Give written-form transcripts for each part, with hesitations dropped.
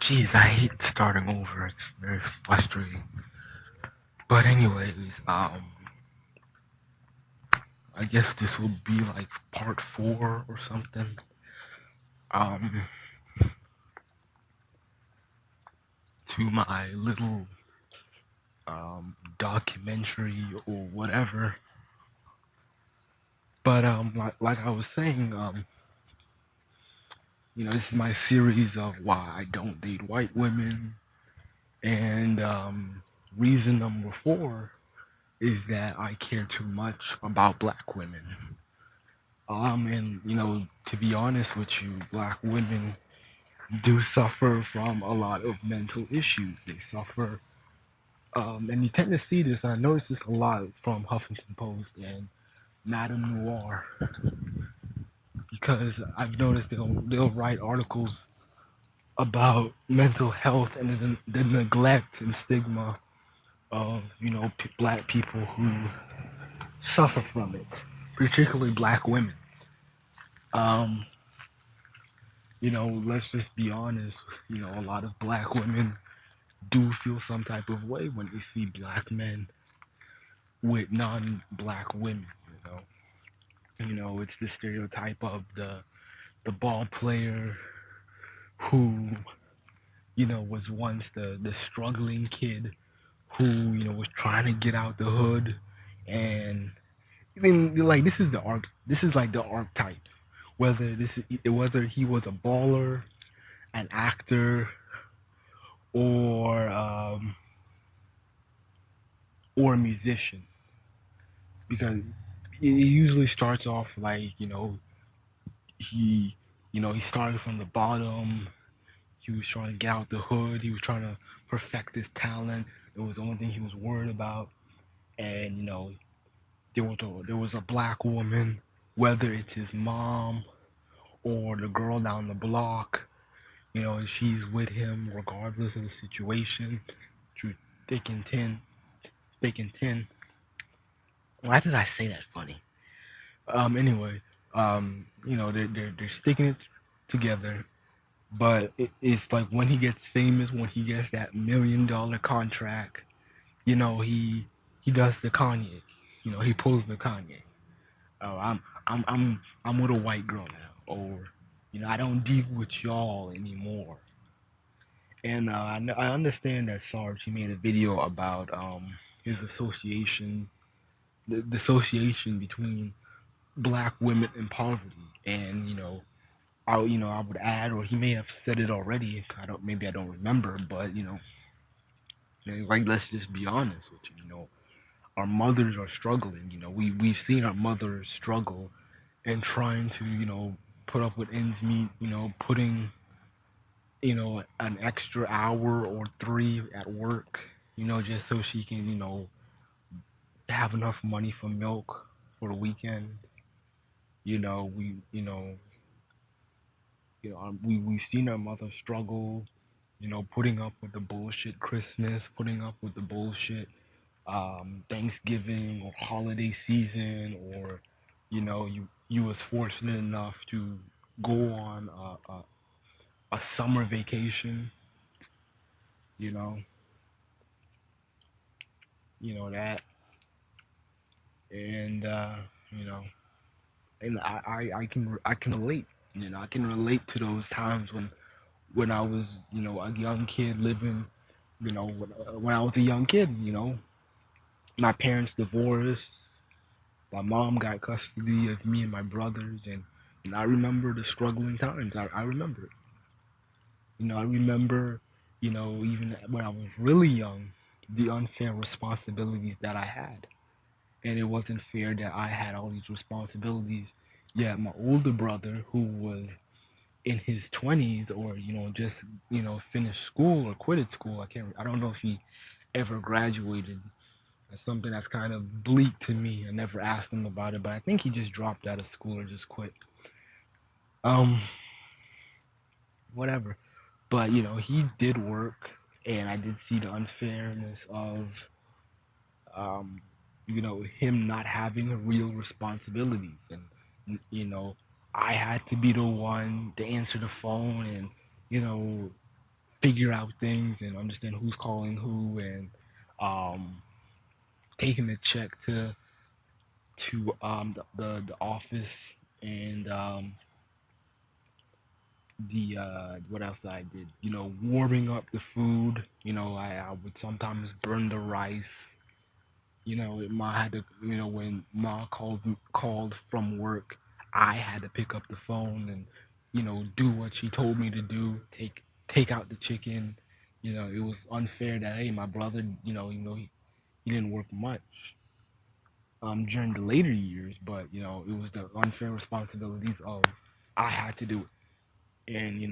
Jeez, I hate starting over. It's very frustrating. But anyways, I guess this will be like part four or something. Um, to my little documentary or whatever. But like I was saying, this is my series of why I don't date white women, and reason number four is that I care too much about black women. And to be honest with you, black women do suffer from a lot of mental issues. They suffer, and you tend to see this. And I noticed this a lot from Huffington Post and Madame Noir, because I've noticed they'll write articles about mental health and the neglect and stigma of black people who suffer from it, particularly black women. Um, let's just be honest. A lot of black women do feel some type of way when they see black men with non-black women. It's the stereotype of the ball player who was once the struggling kid who was trying to get out the hood, and then like this is like the archetype, whether he was a baller, an actor, or or a musician, because it usually starts off like he he started from the bottom. He was trying to get out the hood. He was trying to perfect his talent. It was the only thing he was worried about. And there was a black woman, whether it's his mom or the girl down the block. She's with him regardless of the situation, through thick and thin, thick and thin. Why did I say that funny? Anyway, they're sticking it together, but it's like when he gets famous, when he gets that $1 million contract, he does the Kanye. He pulls the Kanye. Oh, I'm with a white girl now, or I don't deal with y'all anymore. And I understand that Sarge, he made a video about his association, the association between black women and poverty, and I would add, or he may have said it already. Maybe I don't remember, but like, let's just be honest with you. Our mothers are struggling. We've seen our mothers struggle and trying to put up with ends meet. Putting an extra hour or three at work. Just so she can have enough money for milk for the weekend. We we've seen our mother struggle, putting up with the bullshit Christmas, putting up with the bullshit Thanksgiving or holiday season, or you was fortunate enough to go on a summer vacation, you know, that, and you know, and I can relate, I can relate to those times when I was a young kid living, when I was a young kid, my parents divorced. My mom got custody of me and my brothers, and I remember the struggling times. I remember it. I remember, even when I was really young, the unfair responsibilities that I had. And it wasn't fair that I had all these responsibilities. Yet my older brother, who was in his 20s, or, just, finished school or quitted school, I don't know if he ever graduated. That's something that's kind of bleak to me. I never asked him about it, but I think he just dropped out of school or just quit. Um, Whatever. But he did work, and I did see the unfairness of him not having real responsibilities, and I had to be the one to answer the phone and you know figure out things and understand who's calling who, and um, taking the check to the office, and the what else I did? Warming up the food. I would sometimes burn the rice. Ma had to, when ma called from work, I had to pick up the phone and, do what she told me to do. Take out the chicken. It was unfair that, hey, my brother, he didn't work much during the later years, but it was the unfair responsibilities of I had to do it, and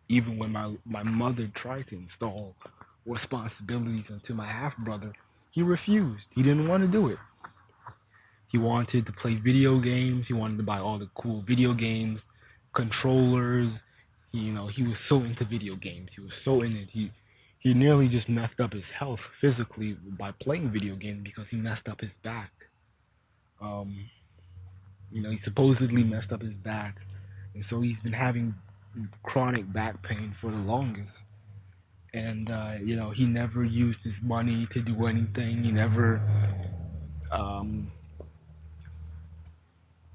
even when my mother tried to install responsibilities onto my half brother, he refused. He didn't want to do it. He wanted to play video games. He wanted to buy all the cool video games, controllers. He was so into video games. He was so in it. He nearly just messed up his health physically by playing video games because he messed up his back. Um, he supposedly messed up his back, and so he's been having chronic back pain for the longest. And he never used his money to do anything. Um,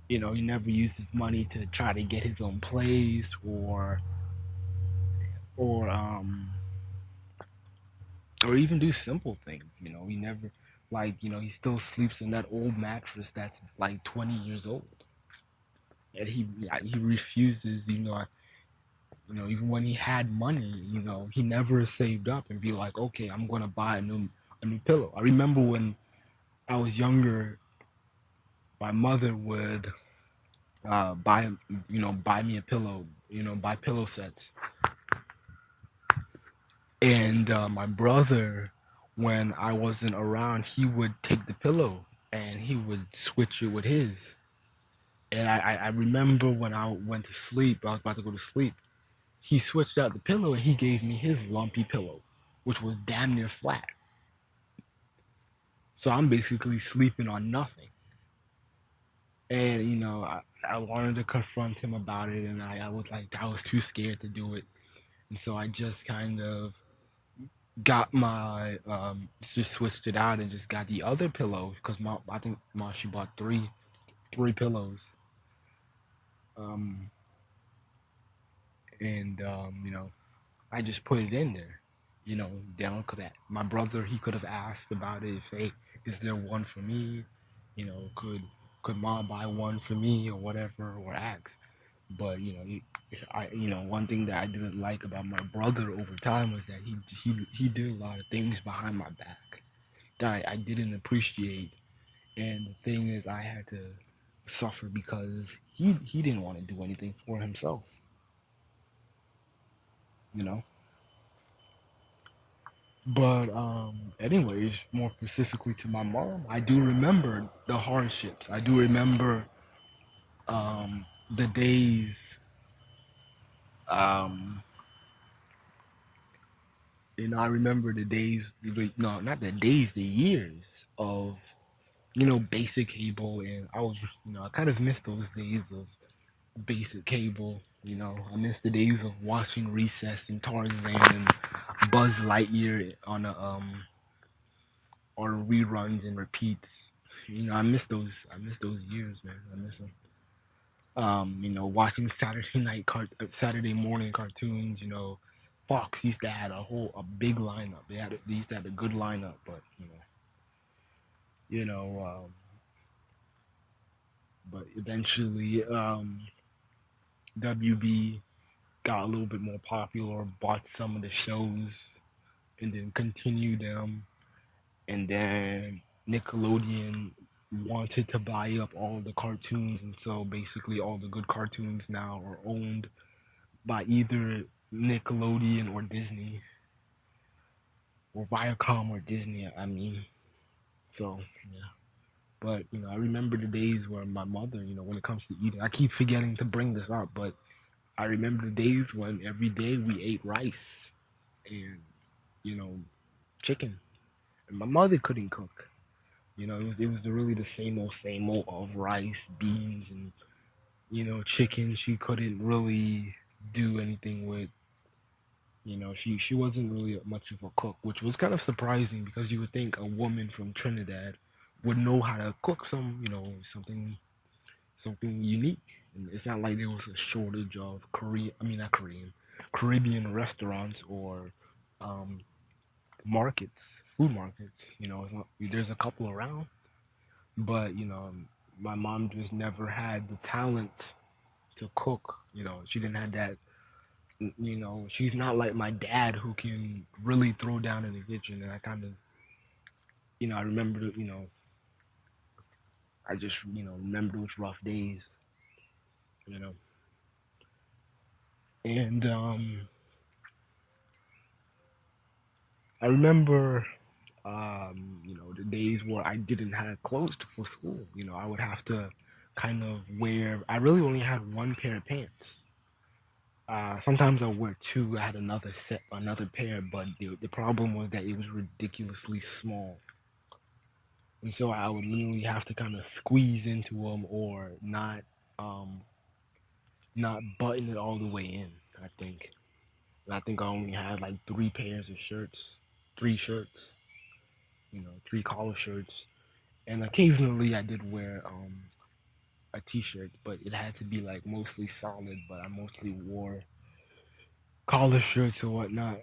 he never used his money to try to get his own place, or or even do simple things. He never, like, he still sleeps on that old mattress that's like 20 years old, and he refuses. Even when he had money, he never saved up and be like, okay, I'm gonna buy a new pillow. I remember when I was younger, my mother would buy me a pillow, buy pillow sets. And my brother, when I wasn't around, he would take the pillow and he would switch it with his. And I remember when I went to sleep, I was about to go to sleep, he switched out the pillow and he gave me his lumpy pillow, which was damn near flat. So I'm basically sleeping on nothing. And, I wanted to confront him about it, and I was like, I was too scared to do it. And so I just kind of got my just switched it out and just got the other pillow because I think ma she bought three pillows, um and I just put it in there, down. Cause that my brother, he could have asked about it, if, hey, is there one for me, could mom buy one for me or whatever, or ask. But one thing that I didn't like about my brother over time was that he did a lot of things behind my back that I didn't appreciate. And the thing is, I had to suffer because he didn't want to do anything for himself, you know. But anyways, more specifically to my mom, I do remember the hardships. I do remember the days. Um, I remember the days. No, not the days, the years of basic cable, and I kind of missed those days of basic cable. I miss the days of watching Recess and Tarzan and Buzz Lightyear on reruns and repeats. I miss those. I miss those years, man. I miss them. Watching Saturday morning cartoons. Fox used to have a big lineup. They used to have a good lineup, but you know, but eventually, WB got a little bit more popular, bought some of the shows, and then continued them. And then Nickelodeon wanted to buy up all the cartoons, and so basically all the good cartoons now are owned by either Nickelodeon or Disney, or Viacom or Disney. I mean, so yeah. But I remember the days where my mother, when it comes to eating, I keep forgetting to bring this up, but I remember the days when every day we ate rice and you know chicken, and my mother couldn't cook. It was really the same old of rice, beans, and chicken. She couldn't really do anything with She wasn't really much of a cook, which was kind of surprising because you would think a woman from Trinidad would know how to cook something unique. And it's not like there was a shortage of Korean, I mean not Korean, Caribbean restaurants or um, markets, food markets. It's not, there's a couple around, but my mom just never had the talent to cook. She didn't have that. She's not like my dad who can really throw down in the kitchen. And I kind of, I remember, I just, remember those rough days, you know. And I remember, the days where I didn't have clothes for school. I would have to kind of wear. I really only had one pair of pants. Sometimes I would wear two. I had another pair, but the problem was that it was ridiculously small, and so I would literally have to kind of squeeze into them or um, not button it all the way in. I think, and I think I only had like three pairs of shirts, three shirts, three collar shirts, and occasionally I did wear a t-shirt, but it had to be like mostly solid. But I mostly wore collar shirts or whatnot.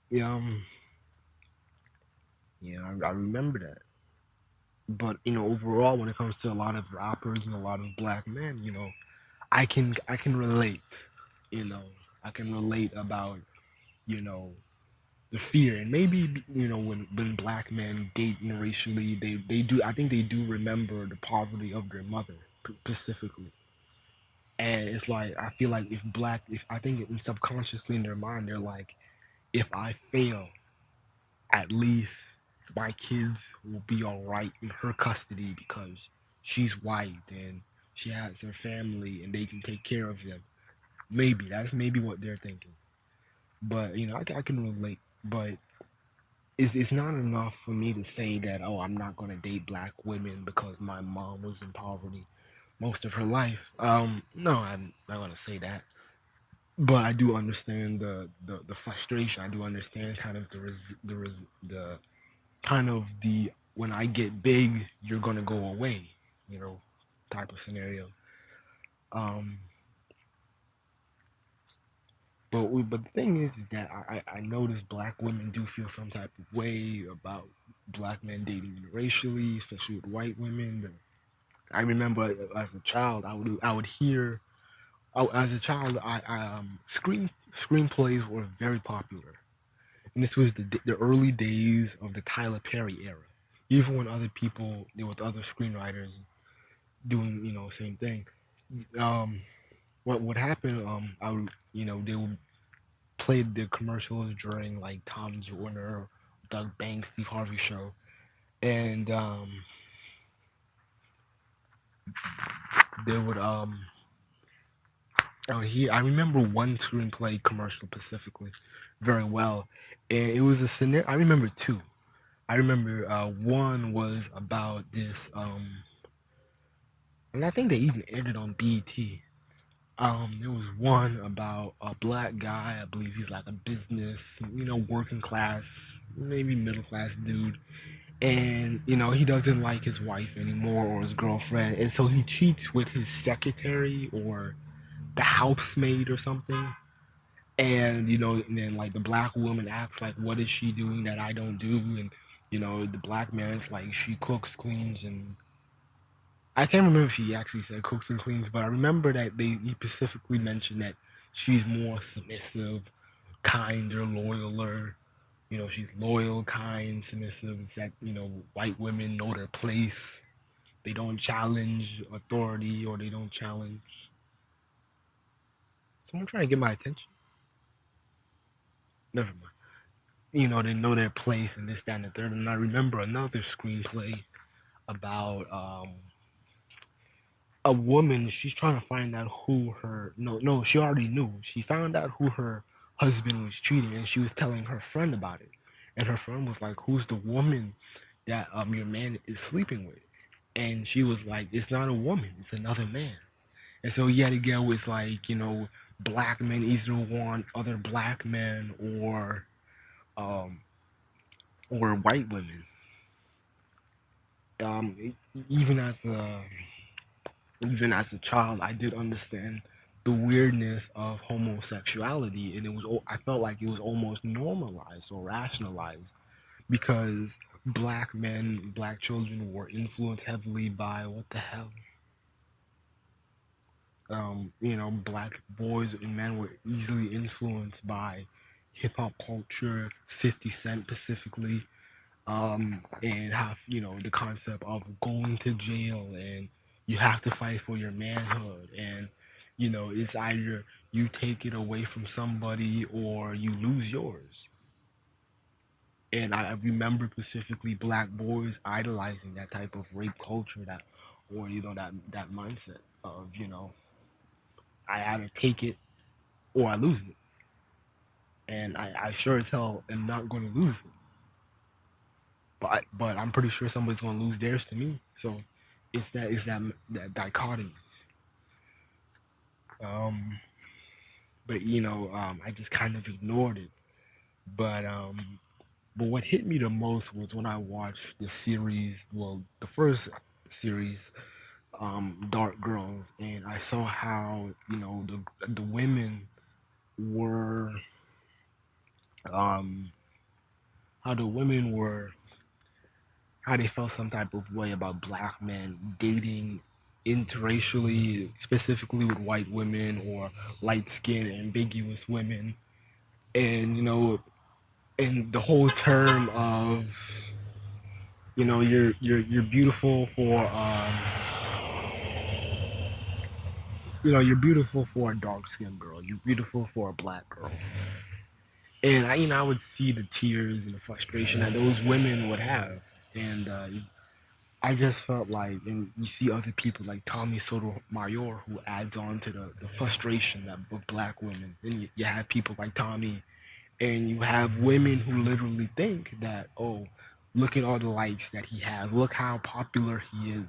Yeah, I remember that. But overall, when it comes to a lot of rappers and a lot of black men, I can relate. You know, I can relate about you know the fear, and maybe when black men date racially, they do. I think they do remember the poverty of their mother specifically. And it's like I feel like if I think subconsciously in their mind, they're like, if I fail, at least my kids will be all right in her custody because she's white and she has her family and they can take care of them. Maybe that's maybe what they're thinking. But I can relate. But it's not enough for me to say that, oh, I'm not gonna date black women because my mom was in poverty most of her life. No, I'm not gonna say that. But I do understand the frustration. I do understand kind of the kind of the when I get big, you're gonna go away, you know, type of scenario. Um, but the thing is that I notice black women do feel some type of way about black men dating racially, especially with white women. I remember as a child, I would hear. As a child, screenplays were very popular, and this was the early days of the Tyler Perry era. Even when other people, there was other screenwriters doing same thing. Um, what would happen? I would they would play the commercials during like Tom Joyner, Doug Banks, Steve Harvey show, and they would oh, I remember one screenplay commercial specifically very well, and it was a scenario. I remember two. I remember one was about this, and I think they even aired it on BET. There was one about a black guy. I believe he's like a business, working class, maybe middle class dude, and he doesn't like his wife anymore or his girlfriend, and so he cheats with his secretary or the housemaid or something. And and then like the black woman asks like, what is she doing that I don't do? And the black man's like, she cooks, cleans, and I can't remember if he actually said cooks and cleans, but I remember that he specifically mentioned that she's more submissive, kinder, loyaler. She's loyal, kind, submissive. It's that white women know their place. They don't challenge authority, or they don't challenge. Someone trying to get my attention. Never mind. They know their place and this, that, and the third. And I remember another screenplay about a woman. She's trying to find out who her no, she already knew. She found out who her husband was cheating, and she was telling her friend about it. And her friend was like, who's the woman that your man is sleeping with? And she was like, it's not a woman, it's another man. And so yet again, was like, black men either want other black men um or white women. Even as a child, I did understand the weirdness of homosexuality, and I felt like it was almost normalized or rationalized because black men, black children were influenced heavily by what the hell, black boys and men were easily influenced by hip hop culture, 50 Cent specifically, and have the concept of going to jail, and you have to fight for your manhood, and it's either you take it away from somebody or you lose yours. And I remember specifically black boys idolizing that type of rape culture, that or that mindset of I either take it or I lose it, and I sure as hell am not going to lose it. But I'm pretty sure somebody's gonna lose theirs to me. So it's that dichotomy. Um, but I just kind of ignored it. But but what hit me the most was when I watched the series. Well, the first series, Dark Girls, and I saw how the women were um how the women were how they felt some type of way about black men dating interracially, specifically with white women or light skinned ambiguous women. And and the whole term of you're beautiful for you're beautiful for a dark skinned girl, you're beautiful for a black girl. And I would see the tears and the frustration that those women would have. And I just felt like, and you see other people like Tommy Sotomayor who adds on to the frustration that of black women. Then you have people like Tommy, and you have women who literally think that, oh, look at all the likes that he has. Look how popular he is.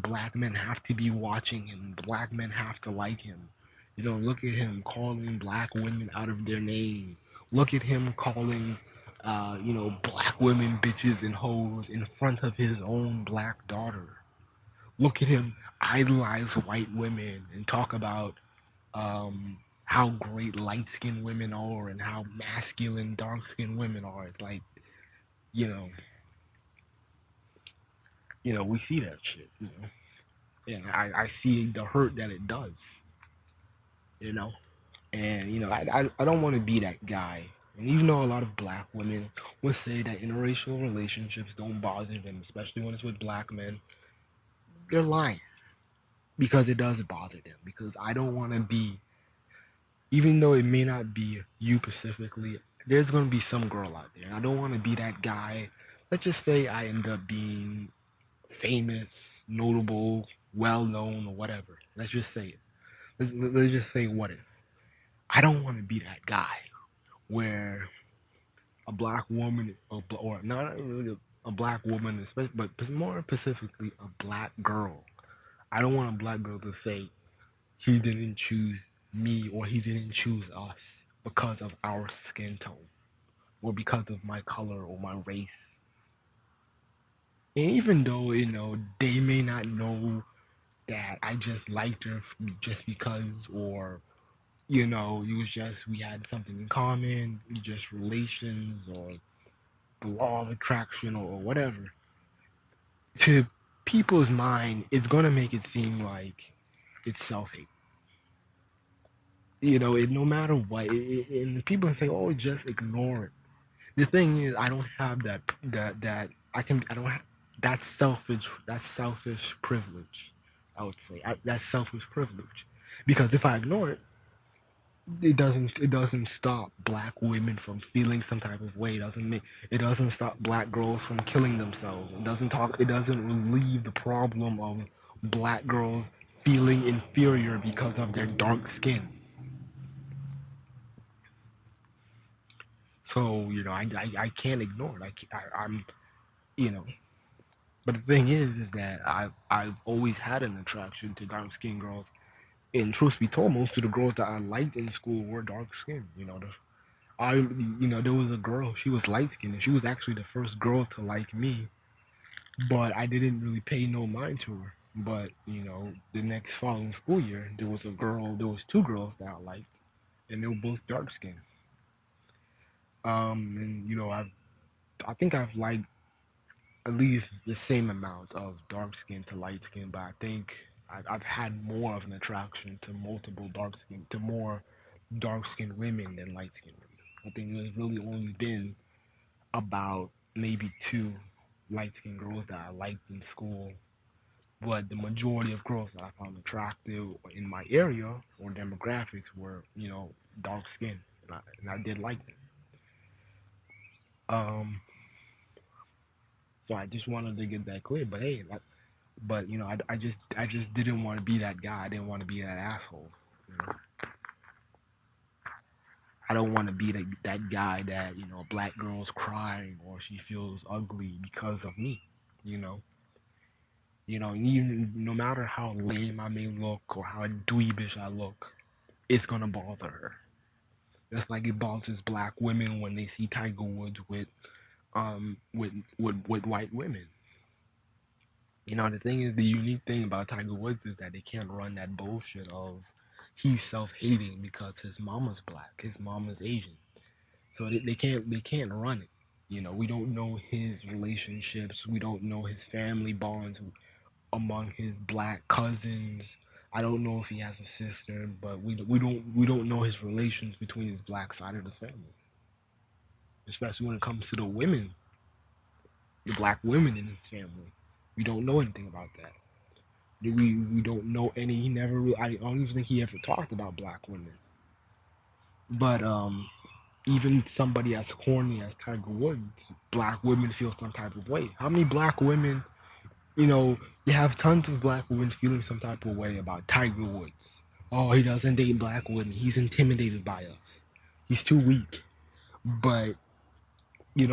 Black men have to be watching him. Black men have to like him. Look at him calling black women out of their name. Look at him calling, black women bitches and hoes in front of his own black daughter. Look at him idolize white women and talk about how great light skinned women are and how masculine dark skinned women are. It's like, you know, we see that shit, and I see the hurt that it does, you know, and I don't want to be that guy. And even though a lot of black women would say that interracial relationships don't bother them, especially when it's with black men, they're lying because it does bother them. Because I don't want to be, even though it may not be you specifically, there's going to be some girl out there. And I don't want to be that guy. Let's just say I end up being famous, notable, well known, or whatever. Let's just say it. Let's just say what if. I don't want to be that guy where a black woman, or not really a black woman, especially, but more specifically a black girl. I don't want a black girl to say he didn't choose me or he didn't choose us because of our skin tone or because of my color or my race. And even though, they may not know that I just liked her just because, or, it was just, we had something in common, just relations or the law of attraction or whatever. To people's mind, it's going to make it seem like it's self hate. No matter what, and people say, "Oh, just ignore it." The thing is, I don't have I don't have That's selfish privilege. I would say that's selfish privilege, because if I ignore it, it doesn't stop black women from feeling some type of way. It doesn't stop black girls from killing themselves. It doesn't relieve the problem of black girls feeling inferior because of their dark skin. So I can't ignore it. I'm you know. But the thing is that I've always had an attraction to dark skinned girls, And truth be told, most of the girls that I liked in school were dark skinned. There was a girl. She was light skinned, and she was actually the first girl to like me. But I didn't really pay no mind to her. But the next following school year, there was a girl. There was two girls that I liked, and they were both dark skinned. And I think I've liked at least the same amount of dark skin to light skin, but I think I've had more of an attraction to more dark skinned women than light skinned women. I think there's really only been about maybe two light skinned girls that I liked in school, but the majority of girls that I found attractive in my area or demographics were, dark skinned, and I did like them. Um, so I just wanted to get that clear. But hey, I just didn't want to be that guy. I didn't want to be that asshole. You know? I don't want to be that guy that a black girl's crying or she feels ugly because of me. You know, even no matter how lame I may look or how dweebish I look, it's gonna bother her. Just like it bothers black women when they see Tiger Woods with white women. The thing is, the unique thing about Tiger Woods is that they can't run that bullshit of he's self-hating because his mama's black, his mama's Asian. So they can't run it. We don't know his relationships. We don't know his family bonds among his black cousins. I don't know if he has a sister, but we don't know his relations between his black side of the family, especially when it comes to the black women in his family. We don't know anything about that. We don't know any. He never really. I don't even think he ever talked about black women. But even somebody as corny as Tiger Woods, black women feel some type of way. How many black women? You have tons of black women feeling some type of way about Tiger Woods. Oh, he doesn't date black women. He's intimidated by us. He's too weak. But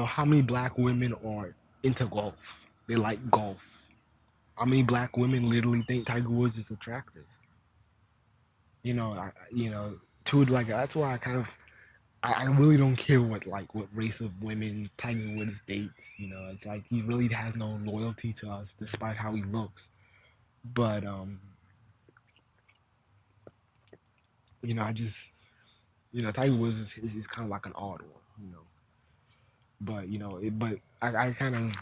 how many black women are into golf? They like golf. How many black women literally think Tiger Woods is attractive? To like that's why I really don't care what race of women Tiger Woods dates. It's like he really has no loyalty to us despite how he looks. But I just Tiger Woods is kind of like an odd one. But but I kind of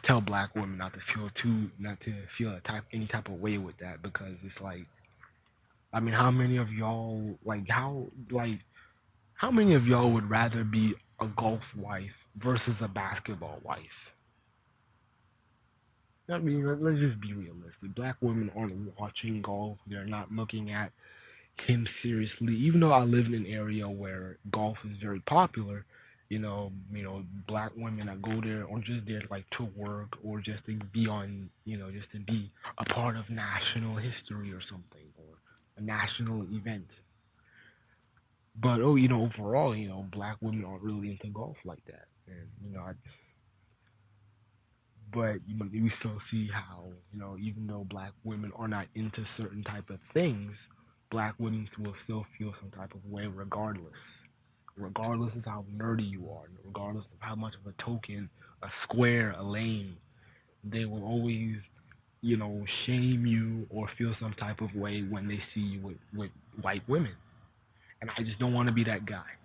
tell black women not to feel any type of way with that because it's like I mean how many of y'all how many of y'all would rather be a golf wife versus a basketball wife? I mean, let's just be realistic. Black women aren't watching golf. They're not looking at him seriously. Even though I live in an area where golf is very popular, black women that go there or just there like to work or just to be on, just to be a part of national history or something or a national event. But overall, black women aren't really into golf like that, and but we still see how even though black women are not into certain type of things, black women will still feel some type of way regardless of how nerdy you are, regardless of how much of a token, a square, a lame, they will always shame you or feel some type of way when they see you with white women, and I just don't want to be that guy.